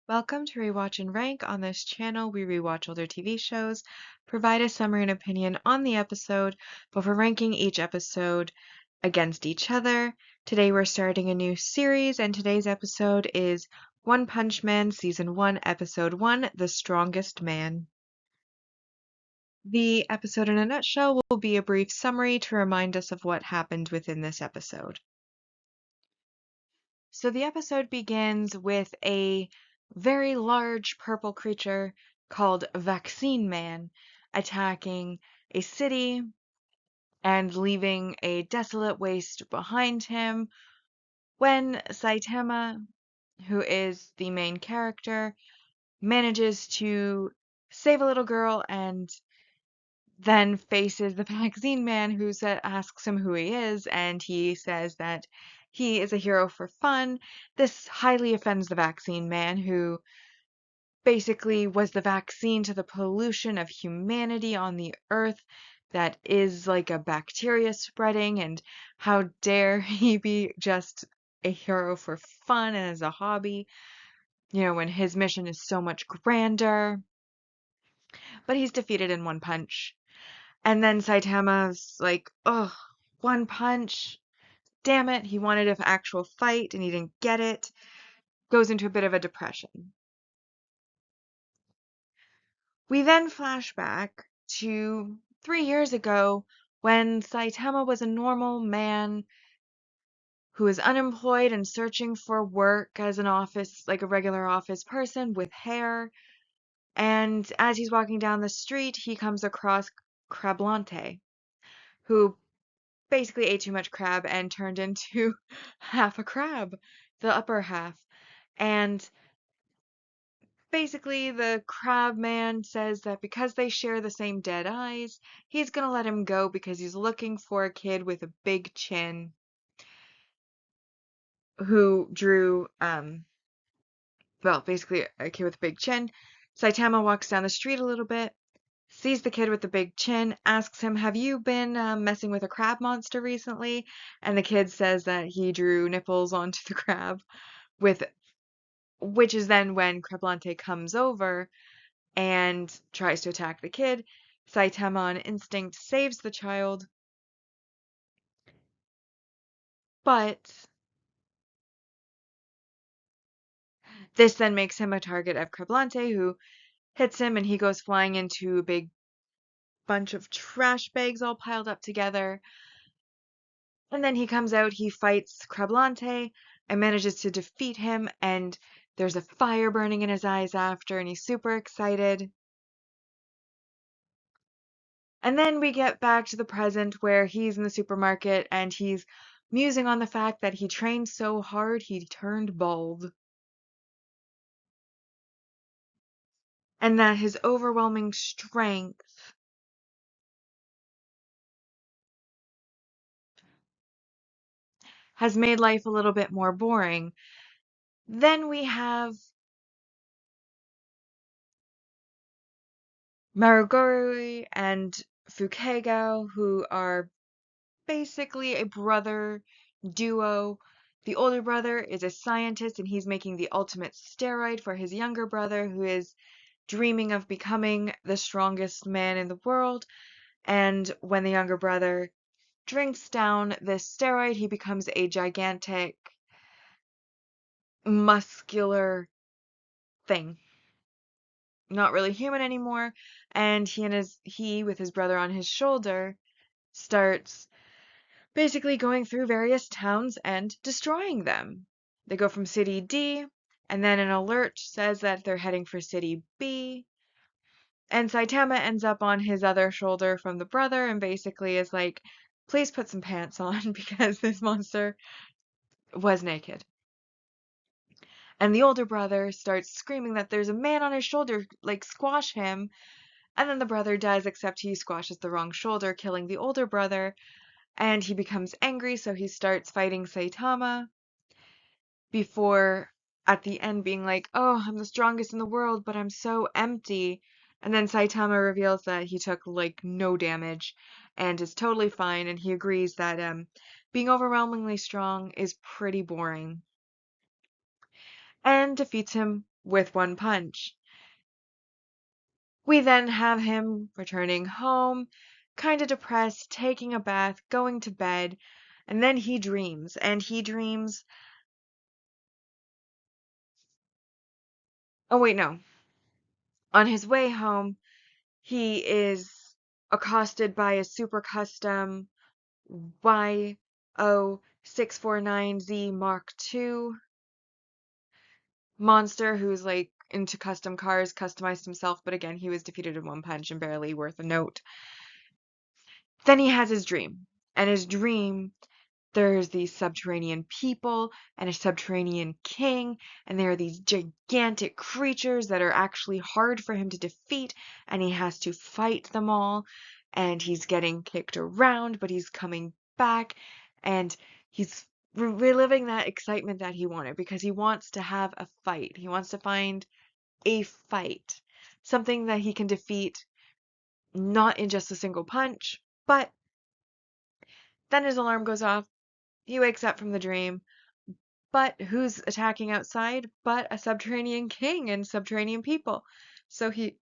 Welcome to Rewatch-and-Rank. On this channel, we rewatch older TV shows, provide a summary and opinion on the episode before ranking each episode against each other. Today we're starting a new series, and today's episode is One Punch Man Season 1, Episode 1, The Strongest Man. The episode in a nutshell will be a brief summary to remind us of what happened within this episode. So the episode begins with a very large purple creature called Vaccine Man attacking a city and leaving a desolate waste behind him when Saitama, who is the main character, manages to save a little girl and then faces the Vaccine Man, who asks him who he is, and he says that he is a hero for fun. This highly offends the Vaccine Man, who basically was the vaccine to the pollution of humanity on the earth that is like a bacteria spreading, and how dare he be just a hero for fun and as a hobby, when his mission is so much grander. But he's defeated in one punch. And then Saitama's like, ugh, one punch. Damn it, he wanted an actual fight and he didn't get it. Goes into a bit of a depression. We then flash back to 3 years ago when Saitama was a normal man who was unemployed and searching for work as like a regular office person with hair. And as he's walking down the street, he comes across Crablante, who basically ate too much crab and turned into half a crab, the upper half. And basically, the crab man says that because they share the same dead eyes, he's gonna let him go because he's looking for a kid with a big chin who drew, basically a kid with a big chin. Saitama walks down the street a little bit, sees the kid with the big chin, asks him, "Have you been messing with a crab monster recently?" And the kid says that he drew nipples onto the crab, with which is then when Crablante comes over and tries to attack the kid. Saitama on instinct saves the child, but this then makes him a target of Crablante, who hits him and he goes flying into a big bunch of trash bags all piled up together. And then he comes out, he fights Crablante and manages to defeat him, and there's a fire burning in his eyes after, and he's super excited. And then we get back to the present where he's in the supermarket and he's musing on the fact that he trained so hard he turned bald. And that his overwhelming strength has made life a little bit more boring. Then we have Marugori and Fukego, who are basically a brother duo. The older brother is a scientist and he's making the ultimate steroid for his younger brother, who is dreaming of becoming the strongest man in the world. And when the younger brother drinks down this steroid, he becomes a gigantic, muscular thing. Not really human anymore. And he with his brother on his shoulder starts basically going through various towns and destroying them. They go from city D, and then an alert says that they're heading for city B. And Saitama ends up on his other shoulder from the brother and basically is like, please put some pants on because this monster was naked. And the older brother starts screaming that there's a man on his shoulder, like, squash him. And then the brother does, except he squashes the wrong shoulder, killing the older brother. And he becomes angry, so he starts fighting Saitama before at the end being like, oh, I'm the strongest in the world, but I'm so empty. And then Saitama reveals that he took like no damage and is totally fine, and he agrees that being overwhelmingly strong is pretty boring and defeats him with one punch. We then have him returning home, kind of depressed, taking a bath, going to bed, and then he dreams. And he dreams. Oh, wait, no. On his way home, he is accosted by a super custom YO649Z Mark II monster who's like into custom cars, customized himself, but again, he was defeated in one punch and barely worth a note. Then he has his dream, and his dream, there's these subterranean people and a subterranean king, and there are these gigantic creatures that are actually hard for him to defeat, and he has to fight them all, and he's getting kicked around, but he's coming back, and he's reliving that excitement that he wanted because he wants to have a fight. He wants to find a fight, something that he can defeat not in just a single punch, but then his alarm goes off. He wakes up from the dream, but who's attacking outside but a subterranean king and subterranean people? So he,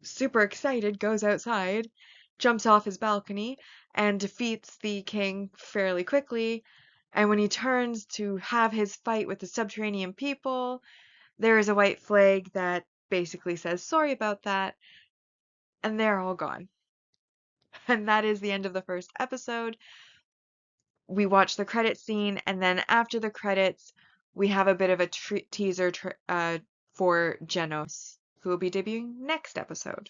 super excited, goes outside, jumps off his balcony, and defeats the king fairly quickly. And when he turns to have his fight with the subterranean people, there is a white flag that basically says, sorry about that, and they're all gone. And that is the end of the first episode. We watch the credit scene, and then after the credits, we have a bit of a teaser for Genos, who will be debuting next episode.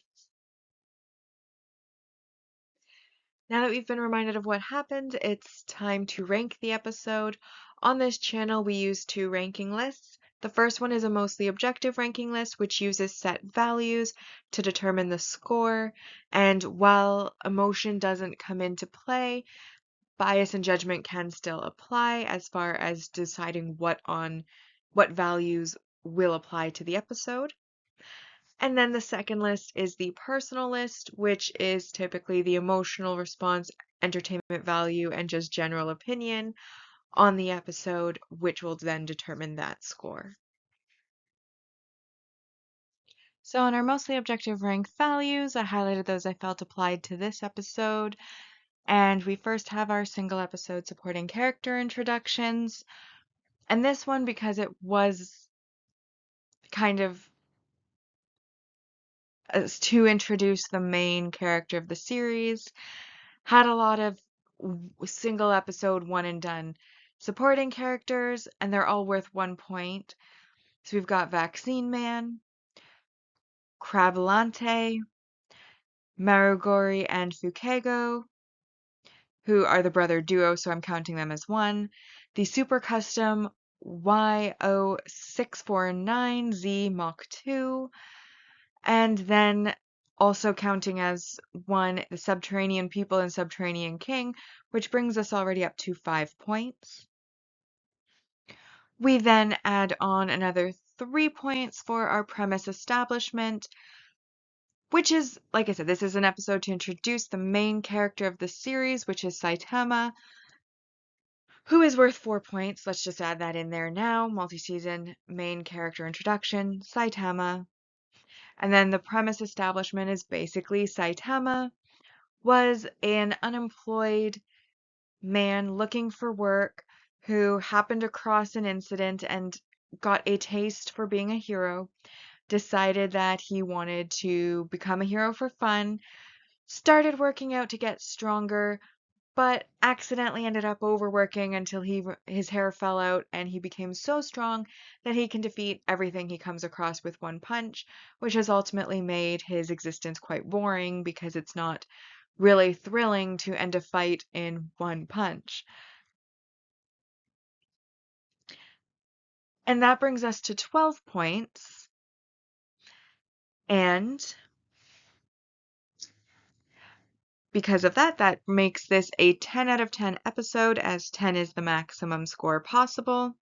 Now that we've been reminded of what happened, it's time to rank the episode. On this channel, we use two ranking lists. The first one is a mostly objective ranking list, which uses set values to determine the score. And while emotion doesn't come into play, bias and judgment can still apply as far as deciding what values will apply to the episode. And then the second list is the personal list, which is typically the emotional response, entertainment value, and just general opinion on the episode, which will then determine that score. So on our mostly objective rank values, I highlighted those I felt applied to this episode. And we first have our single episode supporting character introductions. And this one, because it was kind of to introduce the main character of the series, had a lot of single episode one and done supporting characters, and they're all worth 1 point. So we've got Vaccine Man, Crabalante, Marugori, and Fukago, who are the brother duo, so I'm counting them as one. The super custom YO649Z Mach 2, and then also counting as one the Subterranean People and Subterranean King, which brings us already up to 5 points. We then add on another 3 points for our premise establishment, which is, like I said, this is an episode to introduce the main character of the series, which is Saitama, who is worth 4 points. Let's just add that in there now. Multi-season main character introduction, Saitama. And then the premise establishment is basically Saitama was an unemployed man looking for work who happened across an incident and got a taste for being a hero, decided that he wanted to become a hero for fun, started working out to get stronger, but accidentally ended up overworking until his hair fell out and he became so strong that he can defeat everything he comes across with one punch, which has ultimately made his existence quite boring because it's not really thrilling to end a fight in one punch. And that brings us to 12 points. And because of that, that makes this a 10 out of 10 episode, as 10 is the maximum score possible.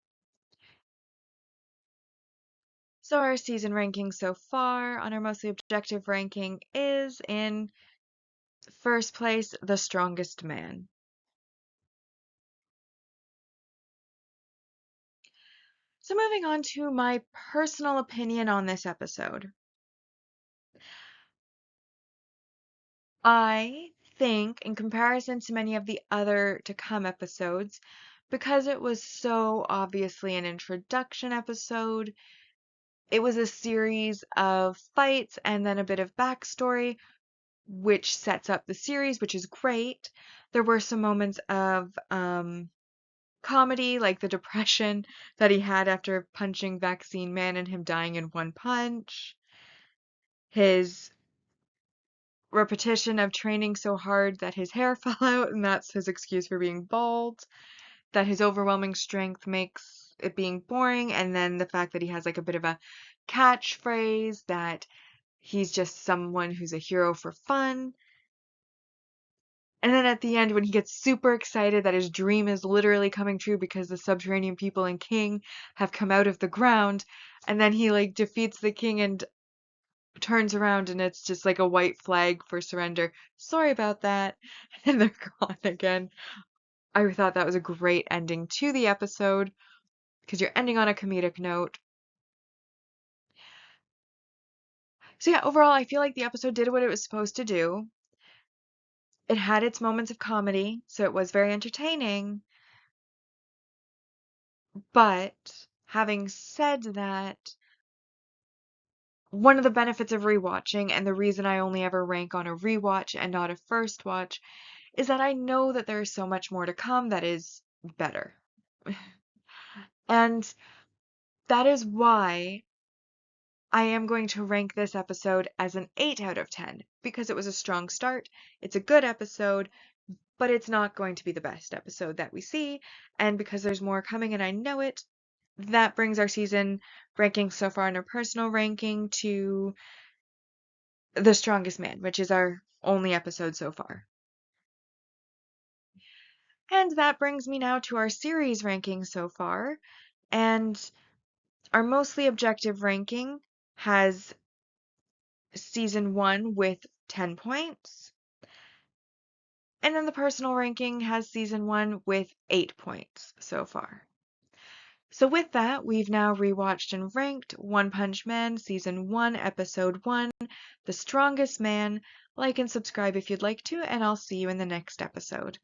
So our season ranking so far on our mostly objective ranking is in first place, The Strongest Man. So moving on to my personal opinion on this episode. I think, in comparison to many of the other to come episodes, because it was so obviously an introduction episode, it was a series of fights and then a bit of backstory, which sets up the series, which is great. There were some moments of comedy, like the depression that he had after punching Vaccine Man and him dying in one punch. His repetition of training so hard that his hair fell out, and that's his excuse for being bald. That his overwhelming strength makes it being boring, and then the fact that he has like a bit of a catchphrase that he's just someone who's a hero for fun. And then at the end, when he gets super excited that his dream is literally coming true because the subterranean people in King have come out of the ground, and then he like defeats the king and turns around and it's just like a white flag for surrender. Sorry about that. And they're gone again. I thought that was a great ending to the episode because you're ending on a comedic note. So yeah, overall, I feel like the episode did what it was supposed to do. It had its moments of comedy, so it was very entertaining. But having said that, one of the benefits of rewatching, and the reason I only ever rank on a rewatch and not a first watch, is that I know that there is so much more to come that is better. And that is why I am going to rank this episode as an 8 out of 10, because it was a strong start. It's a good episode, but it's not going to be the best episode that we see. And because there's more coming and I know it, that brings our season ranking so far in our personal ranking to The Strongest Man, which is our only episode so far. And that brings me now to our series ranking so far. And our mostly objective ranking has season 1 with 10 points. And then the personal ranking has season 1 with 8 points so far. So with that, we've now rewatched and ranked One Punch Man Season 1, Episode 1, The Strongest Man. Like and subscribe if you'd like to, and I'll see you in the next episode.